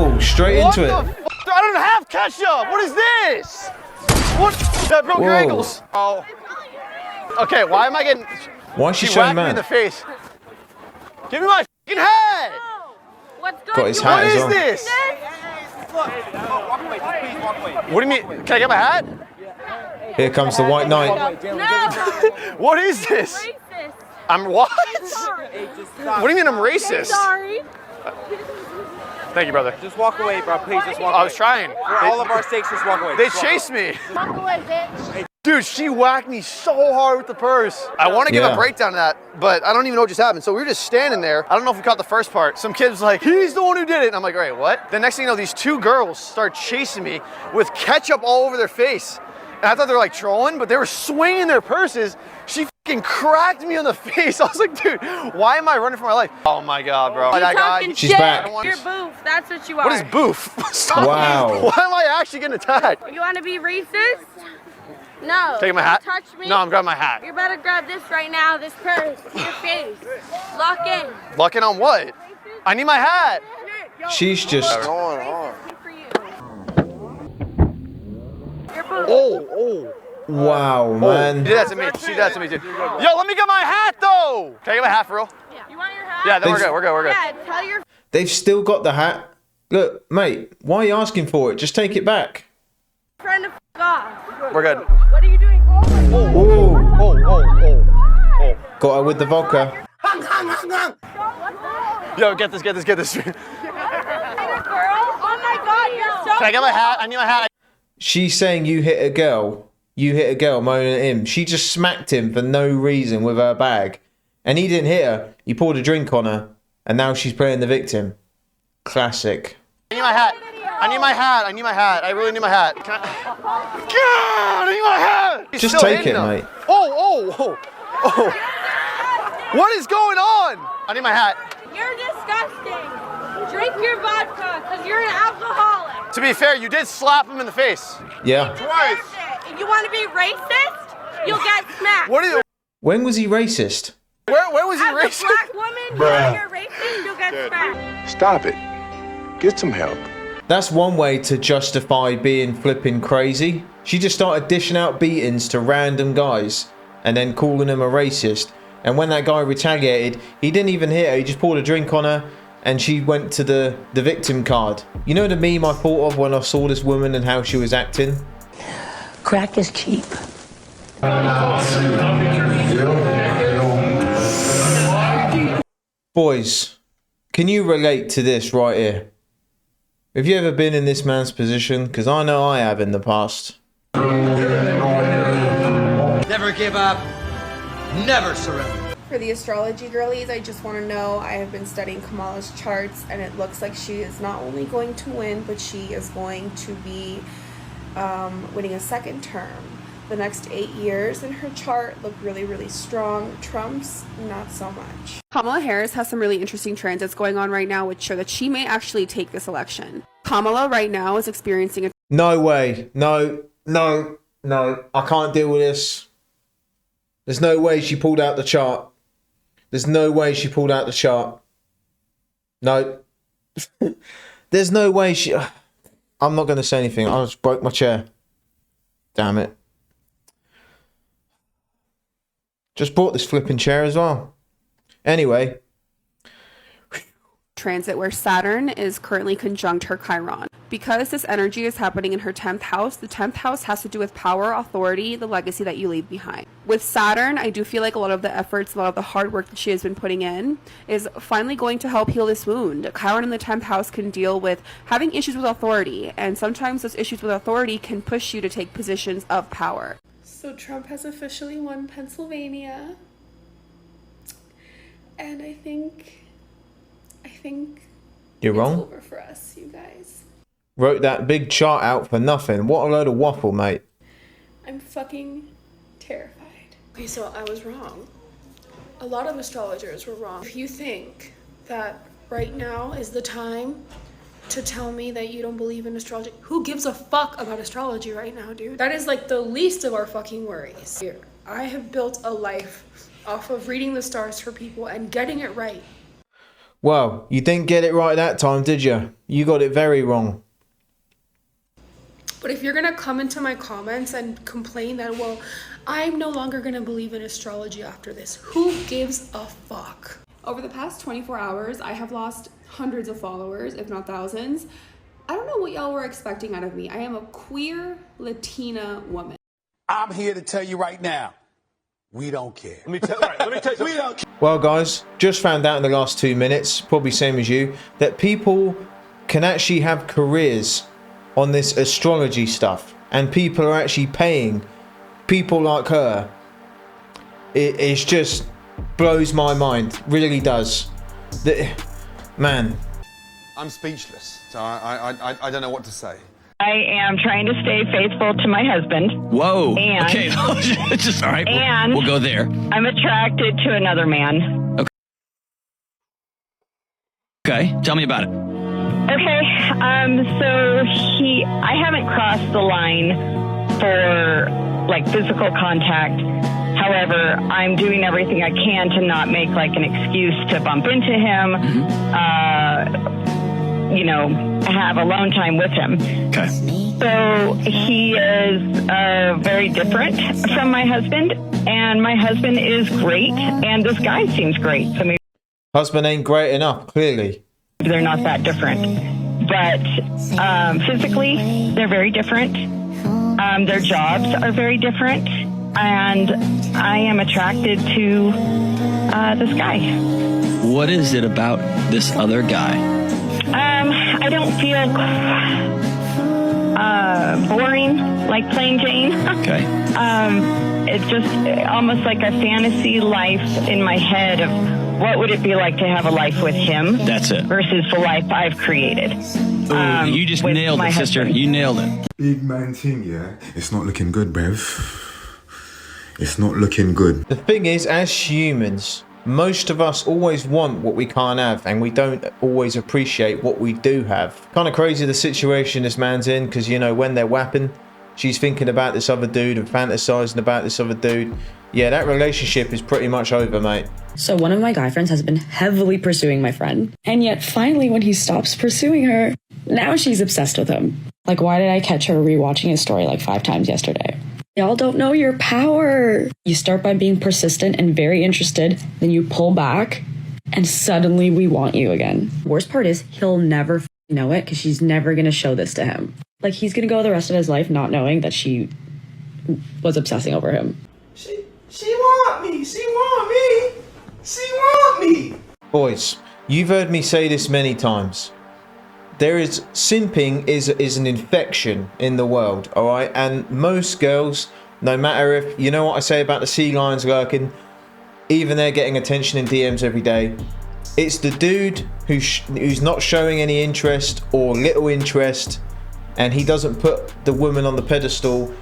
Oh, straight into it. I don't have ketchup. What is this? What? That broke your ankles. Oh. Okay, why am I getting... Why is she whacked showing me in man? the face. Give me my fucking hat. What's going Got his hat What as is well. this? What do you mean? Can I get my hat? Here comes the white knight. No. What is this? Racist. I'm what? Sorry. What do you mean I'm racist? Sorry. Thank you, brother. Just walk away, bro. Please, just walk away. I was trying. For all of our sakes, just walk away. They chased me. Walk away, bitch. Dude, she whacked me so hard with the purse. I want to give a breakdown of that, but I don't even know what just happened. So we were just standing there. I don't know if we caught the first part. Some kid was like, he's the one who did it. And I'm like, all right, what? The next thing you know, these two girls start chasing me with ketchup all over their face. And I thought they were like trolling, but they were swinging their purses. She fucking cracked me on the face. I was like, dude, why am I running for my life? Oh my God, bro. You're talking She's shit. back. You're boof. That's what you are. What is boof? Wow. Why am I actually getting attacked? You want to be racist? No. Taking my hat? Touch me. No, I'm grabbing my hat. You better grab this right now, this purse, your face. Lock in. Locking on what? I need my hat. She's just... For you. You're boof. Oh. Wow, man. She did that to me. She did that to me too. Yo, let me get my hat though. Can I get my hat for real? Yeah. You want your hat? Yeah, then we're good. Yeah, tell your They've still got the hat. Look, mate, why are you asking for it? Just take it back. friend to f off. We're good. What are you doing? Oh my God. Oh. Got her with the vodka. Yo, get this. Girl? Oh my God, you're so Can I get my hat? I need my hat. She's saying you hit a girl. You hit a girl, moaning at him. She just smacked him for no reason with her bag. And he didn't hit her. He poured a drink on her. And now she's playing the victim. Classic. I need my hat. I really need my hat. Can I... God, I need my hat. He's Just still take hitting it, them. mate. Oh. What is going on? I need my hat. You're disgusting. Drink your vodka, because you're an alcoholic. To be fair, you did slap him in the face. Yeah. Twice. If you want to be racist, you'll get smacked. What are you... When was he racist? Where was he As racist? a black woman, you're racist, you'll get smacked. Stop it. Get some help. That's one way to justify being flipping crazy. She just started dishing out beatings to random guys and then calling him a racist. And when that guy retaliated, he didn't even hit her. He just poured a drink on her and she went to the victim card. You know the meme I thought of when I saw this woman and how she was acting? Crack is cheap. Boys, can you relate to this right here? Have you ever been in this man's position? Because I know I have in the past. Never give up. Never surrender. For the astrology girlies, I just want to know, I have been studying Kamala's charts and it looks like she is not only going to win, but she is going to be winning a second term. The next 8 years in her chart look really, really strong. Trump's not so much. Kamala Harris has some really interesting transits going on right now which show that she may actually take this election. Kamala right now is experiencing a... No way. No. I can't deal with this. There's no way she pulled out the chart. No. There's no way she... I'm not going to say anything. I just broke my chair. Damn it. Just bought this flipping chair as well. Anyway. transit where Saturn is currently conjunct her Chiron. Because this energy is happening in her 10th house, the 10th house has to do with power, authority, the legacy that you leave behind. With Saturn, I do feel like a lot of the efforts, a lot of the hard work that she has been putting in is finally going to help heal this wound. Chiron in the 10th house can deal with having issues with authority, and sometimes those issues with authority can push you to take positions of power. So Trump has officially won Pennsylvania. And I think you're wrong. It's over for us, you guys. Wrote that big chart out for nothing. What a load of waffle, mate. I'm fucking terrified. Okay, so I was wrong. A lot of astrologers were wrong. If you think that right now is the time to tell me that you don't believe in astrology, who gives a fuck about astrology right now, dude? That is like the least of our fucking worries. Here, I have built a life off of reading the stars for people and getting it right. Well, you didn't get it right that time, did you? You got it very wrong. But if you're gonna come into my comments and complain that, well, I'm no longer gonna believe in astrology after this, who gives a fuck? Over the past 24 hours, I have lost hundreds of followers, if not thousands. I don't know what y'all were expecting out of me. I am a queer Latina woman. I'm here to tell you right now, we don't care. Let me tell you, we don't care. Well, guys, just found out in the last 2 minutes, probably same as you, that people can actually have careers on this astrology stuff, and people are actually paying people like her. It's just blows my mind, really does. Man, I'm speechless, so I don't know what to say. I am trying to stay faithful to my husband. Whoa. And, okay. Just all right. And we'll go there. I'm attracted to another man. Okay. Okay. Tell me about it. Okay. So I haven't crossed the line for like physical contact. However, I'm doing everything I can to not make like an excuse to bump into him. You know, have alone time with him. Okay. So he is very different from my husband, and my husband is great, and this guy seems great. So maybe husband ain't great enough, clearly. They're not that different. But physically, they're very different. Their jobs are very different, and I am attracted to this guy. What is it about this other guy? I don't feel boring, like plain Jane. Okay. It's just almost like a fantasy life in my head of what would it be like to have a life with him. That's it. Versus the life I've created. Ooh, you just nailed it, sister. You nailed it. Big man thing, yeah? It's not looking good, bruv. It's not looking good. The thing is, as humans, most of us always want what we can't have, and we don't always appreciate what we do have. Kind of crazy the situation this man's in, because, you know, when they're whapping, she's thinking about this other dude and fantasizing about this other dude. Yeah, that relationship is pretty much over, mate. So one of my guy friends has been heavily pursuing my friend, and yet finally when he stops pursuing her, now she's obsessed with him. Like, why did I catch her rewatching his story like 5 times yesterday? Y'all don't know your power. You start by being persistent and very interested, then you pull back, and suddenly we want you again. Worst part is he'll never know it because she's never going to show this to him. Like, he's going to go the rest of his life not knowing that she was obsessing over him. She want me. She want me. She want me. Boys, you've heard me say this many times. Simping is an infection in the world, all right? And most girls, no matter if, you know what I say about the sea lions lurking, even they're getting attention in DMs every day. It's the dude who's not showing any interest or little interest, and he doesn't put the woman on the pedestal.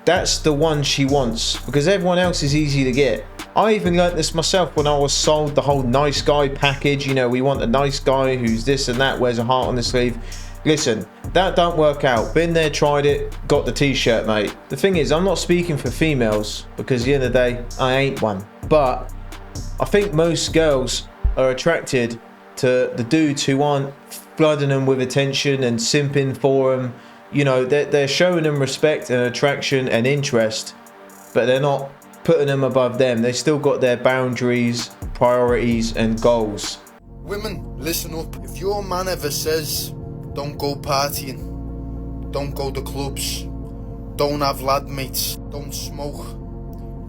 That's the one she wants, because everyone else is easy to get. I even learnt this myself when I was sold the whole nice guy package. You know, we want a nice guy who's this and that, wears a heart on the sleeve. Listen, that don't work out. Been there, tried it, got the t-shirt, mate. The thing is, I'm not speaking for females, because at the end of the day, I ain't one. But I think most girls are attracted to the dudes who aren't flooding them with attention and simping for them. You know, they're showing them respect and attraction and interest, but they're not putting them above them. They still got their boundaries, priorities, and goals. Women, listen up. If your man ever says, don't go partying, don't go to clubs, don't have lad mates, don't smoke,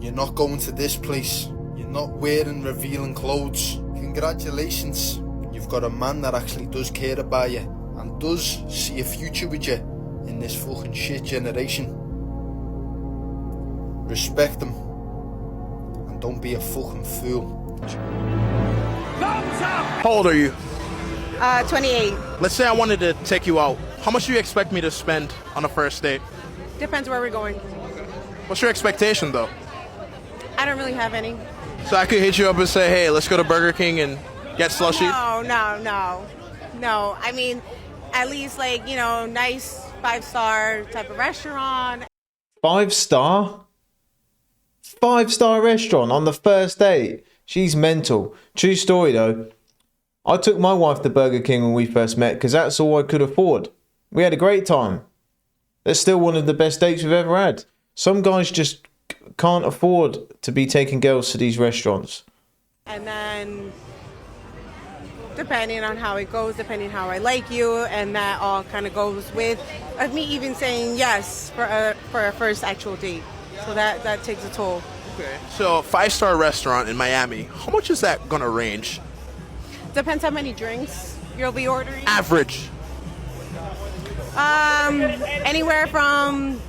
you're not going to this place, you're not wearing revealing clothes, congratulations. You've got a man that actually does care about you and does see a future with you in this fucking shit generation. Respect them. Don't be a fucking fool. How old are you? 28. Let's say I wanted to take you out. How much do you expect me to spend on a first date? Depends where we're going. What's your expectation, though? I don't really have any. So I could hit you up and say, hey, let's go to Burger King and get slushy? No. I mean, at least, like, you know, nice 5-star type of restaurant. 5-star? 5-star restaurant on the first date? She's mental. True story though. I took my wife to Burger King when we first met because that's all I could afford. We had a great time. That's still one of the best dates we've ever had. Some guys just can't afford to be taking girls to these restaurants. And then, depending on how it goes, depending how I like you, and that all kind of goes with me even saying yes for a first actual date. So that takes a toll. Okay. So, 5-star restaurant in Miami. How much is that gonna range? Depends how many drinks you'll be ordering. Average. Anywhere from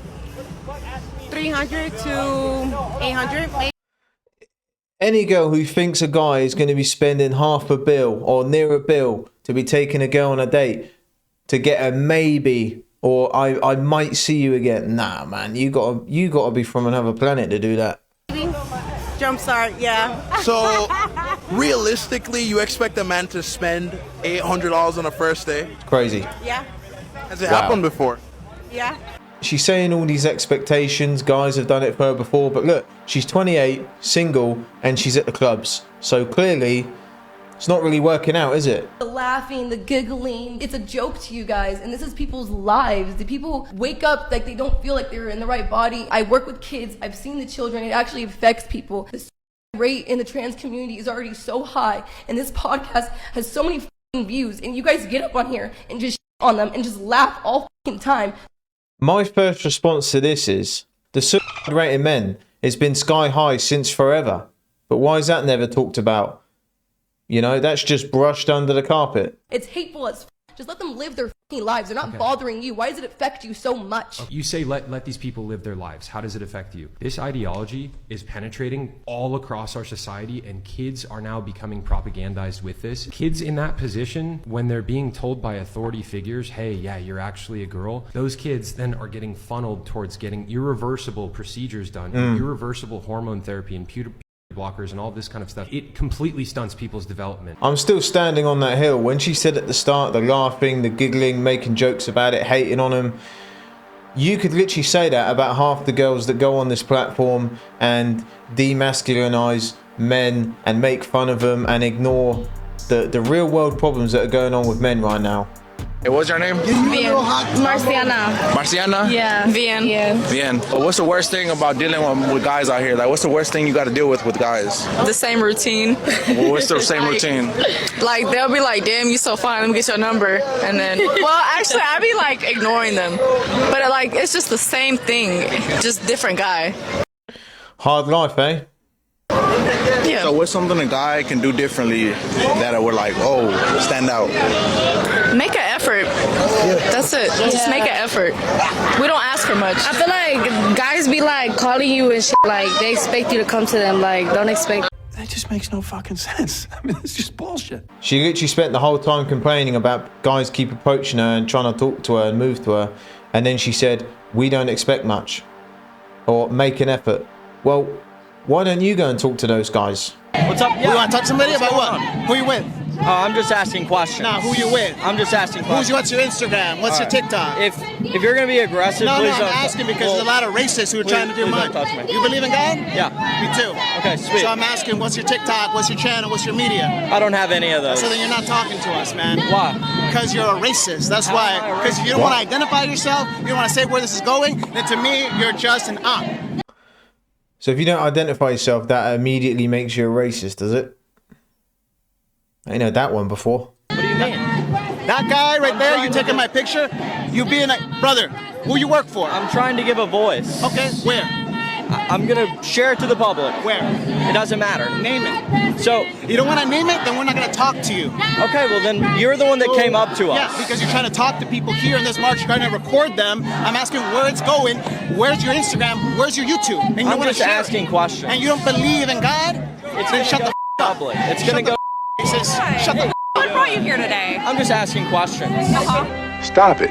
300 to 800. Any girl who thinks a guy is going to be spending half a bill or near a bill to be taking a girl on a date to get a maybe or I might see you again. Nah, man, you gotta be from another planet to do that. Jumpstart, yeah. So, realistically, you expect a man to spend $800 on a first date? It's crazy. Yeah. Has it happened before? Yeah. She's saying all these expectations, guys have done it for her before, but look, she's 28, single, and she's at the clubs. So clearly, it's not really working out, is it? The laughing, the giggling, it's a joke to you guys, and this is people's lives. The people wake up like they don't feel like they're in the right body. I work with kids, I've seen the children, it actually affects people. The rate in the trans community is already so high, and this podcast has so many views, and you guys get up on here and just on them and just laugh all time. My first response to this is, the suicide rate in men has been sky high since forever. But why is that never talked about? You know, that's just brushed under the carpet. It's hateful as just let them live their lives. They're not bothering you. Why does it affect you so much? You say let these people live their lives. How does it affect you? This ideology is penetrating all across our society, and kids are now becoming propagandized with this. Kids in that position, when they're being told by authority figures, hey, yeah, you're actually a girl, those kids then are getting funneled towards getting irreversible procedures done, irreversible hormone therapy and puberty blockers and all this kind of stuff. It completely stunts people's development. I'm still standing on that hill. When she said at the start, the laughing, the giggling, making jokes about it, hating on him, you could literally say that about half the girls that go on this platform and demasculinize men and make fun of them and ignore the real world problems that are going on with men right now. Hey, what's your name? Bien. Marciana. Marciana? Yeah. Bien. Yeah. Bien. What's the worst thing about dealing with guys out here? Like, what's the worst thing you got to deal with guys? The same routine. Well, what's the same routine? Like, they'll be like, damn, you so fine, let me get your number. And then, well, actually, I be like ignoring them. But like, it's just the same thing, just different guy. Hard life, eh? Yeah. So what's something a guy can do differently that would like, oh, stand out? Make an effort. That's it. Just make an effort. We don't ask for much. I feel like guys be like calling you and shit, like they expect you to come to them, like don't expect. That just makes no fucking sense. I mean, it's just bullshit. She literally spent the whole time complaining about guys keep approaching her and trying to talk to her and move to her. And then she said, we don't expect much. Or make an effort. Well, why don't you go and talk to those guys? What's up? Yeah. You want to talk to somebody about what? Who you with? I'm just asking questions. Nah, who you with? I'm just asking questions. What's your Instagram? What's your TikTok? If you're gonna be aggressive, no, please I'm don't. asking because there's a lot of racists who are trying to do mine. Don't touch me. You believe in God? Yeah. Me too. Okay, sweet. So I'm asking, what's your TikTok? What's your channel? What's your media? I don't have any of those. So then you're not talking to us, man. Why? Because you're a racist. That's why. Because if you don't want to identify yourself, you don't want to say where this is going, then to me, you're just an op. So if you don't identify yourself, that immediately makes you a racist, does it? I ain't heard that one before. What do you mean? That guy right there, you taking my picture, you being a brother, who you work for? I'm trying to give a voice. Okay, where? I'm gonna share it to the public. Where? It doesn't matter. Name it. So you don't want to name it, then we're not gonna talk to you. Okay, well then you're the one that came up to us. Yeah, because you're trying to talk to people here in this march, you're trying to record them. I'm asking where it's going. Where's your Instagram? Where's your YouTube? And you I'm just asking questions. And you don't believe in God? It's gonna shut go the public. It's gonna go. Shut the What brought you here today? I'm just asking questions. Stop it.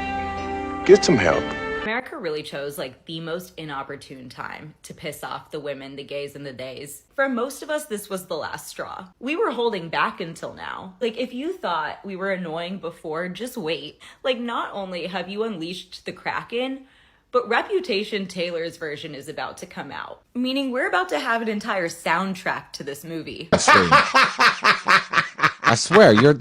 Get some help. America really chose like the most inopportune time to piss off the women, the gays, and the theys. For most of us, this was the last straw. We were holding back until now. Like, if you thought we were annoying before, just wait. Like, not only have you unleashed the Kraken, but Reputation Taylor's version is about to come out. Meaning we're about to have an entire soundtrack to this movie. I swear, you're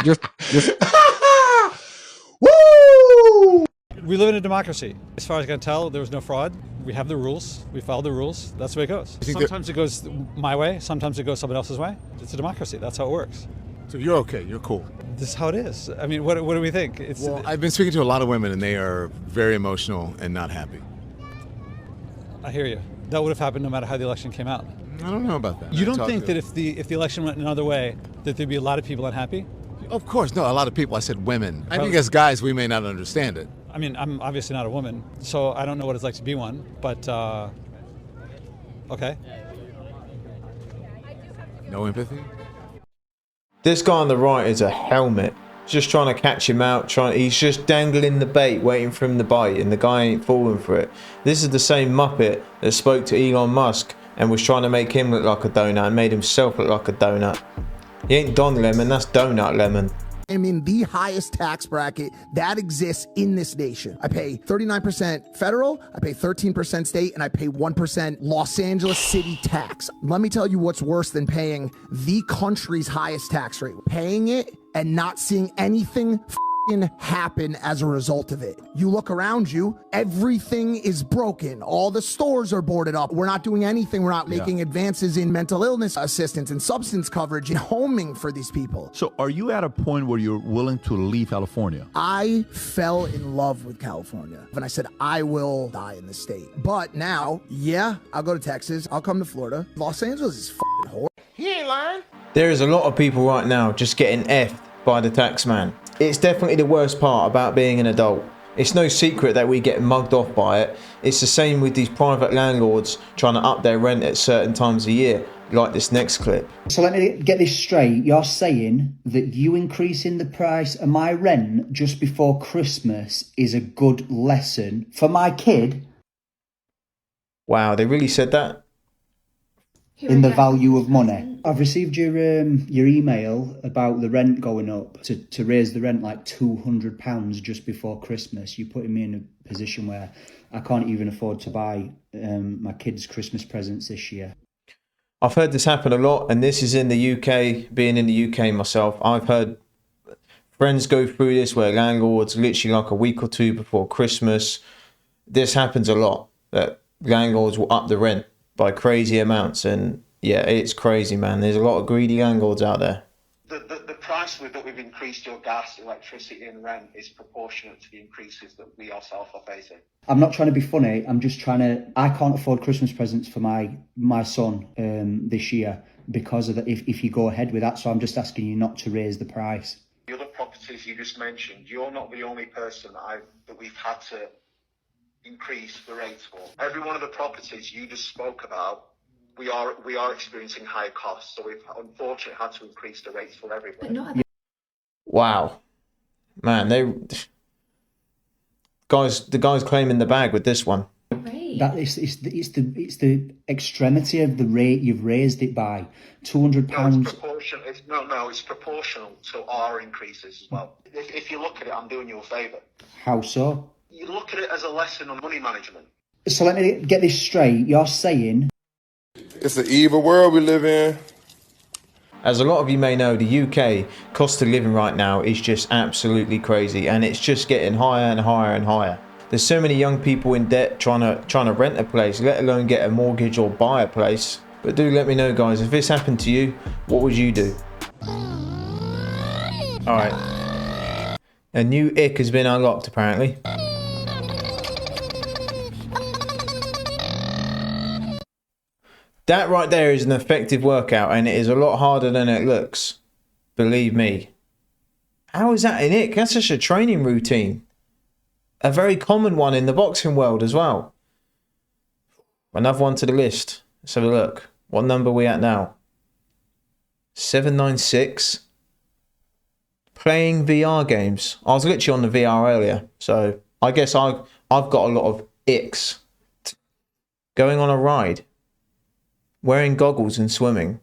Woo! We live in a democracy. As far as I can tell, there was no fraud. We have the rules. We follow the rules. That's the way it goes. Sometimes it goes my way. Sometimes it goes someone else's way. It's a democracy. That's how it works. So you're okay. You're cool. This is how it is. I mean, what do we think? Well, I've been speaking to a lot of women, and they are very emotional and not happy. I hear you. That would have happened no matter how the election came out. I don't know about that. You don't think that if the election went another way, that there'd be a lot of people unhappy? Of course, no. A lot of people. I said women. I think as guys, we may not understand it. I mean, I'm obviously not a woman, so I don't know what it's like to be one. But okay. No empathy. This guy on the right is a helmet. Just trying to catch him out. He's just dangling the bait, waiting for him to bite, and the guy ain't falling for it. This is the same Muppet that spoke to Elon Musk and was trying to make him look like a donut and made himself look like a donut. He ain't Don Lemon, that's Donut Lemon. I'm in the highest tax bracket that exists in this nation. I pay 39% federal, I pay 13% state, and I pay 1% Los Angeles City tax. Let me tell you what's worse than paying the country's highest tax rate. Paying it and not seeing anything happen as a result of it. You look around you, everything is broken. All the stores are boarded up. We're not doing anything. We're not making advances in mental illness assistance and substance coverage and homing for these people. So are you at a point where you're willing to leave California? I fell in love with California and I said, I will die in this state. But now, yeah, I'll go to Texas. I'll come to Florida. Los Angeles is f***ing horrible. He ain't lying. There is a lot of people right now just getting effed by the tax man. It's definitely the worst part about being an adult. It's no secret that we get mugged off by it. It's the same with these private landlords trying to up their rent at certain times a year, like this next clip. So let me get this straight. You're saying that you increasing the price of my rent just before Christmas is a good lesson for my kid? Wow, they really said that? In the value of money. I've received your email about the rent going up to raise the rent like £200 just before Christmas. You're putting me in a position where I can't even afford to buy my kids' Christmas presents this year. I've heard this happen a lot, and this is in the UK. Being in the UK myself, I've heard friends go through this where landlords literally like a week or two before Christmas. This happens a lot, that landlords will up the rent by crazy amounts, and yeah, it's crazy, man. There's a lot of greedy landlords out there. The price that we've increased your gas, electricity and rent is proportionate to the increases that we ourselves are facing. I'm not trying to be funny. I'm just trying to... I can't afford Christmas presents for my son this year because of if you go ahead with that. So I'm just asking you not to raise the price. The other properties you just mentioned, you're not the only person that we've had to increase the rates for. Every one of the properties you just spoke about, we are experiencing higher costs, so we've unfortunately had to increase the rates for everybody. Wow, man, the guys claiming the bag with this one. That it's the extremity of the rate you've raised it by £200. It's proportional to our increases as well. If you look at it, I'm doing you a favour. How so? You look at it as a lesson on money management. So let me get this straight. You're saying... It's an evil world we live in. As a lot of you may know, the UK cost of living right now is just absolutely crazy, and it's just getting higher and higher and higher. There's so many young people in debt trying to rent a place, let alone get a mortgage or buy a place. But do let me know, guys, if this happened to you, what would you do? Alright. A new ick has been unlocked, apparently. That right there is an effective workout, and it is a lot harder than it looks. Believe me. How is that an ick? That's just a training routine. A very common one in the boxing world as well. Another one to the list. Let's have a look. What number are we at now? 796. Playing VR games. I was literally on the VR earlier, so I guess I've got a lot of icks. Going on a ride. Wearing goggles and swimming.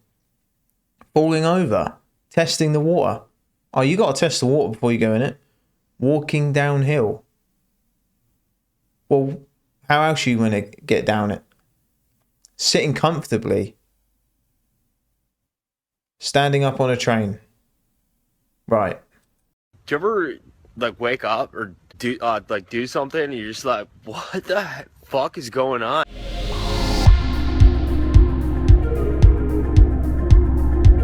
Falling over. Testing the water. Oh, you got to test the water before you go in it. Walking downhill. Well, how else are you going to get down it? Sitting comfortably. Standing up on a train. Right. Do you ever like wake up or do something and you're just like, what the fuck is going on?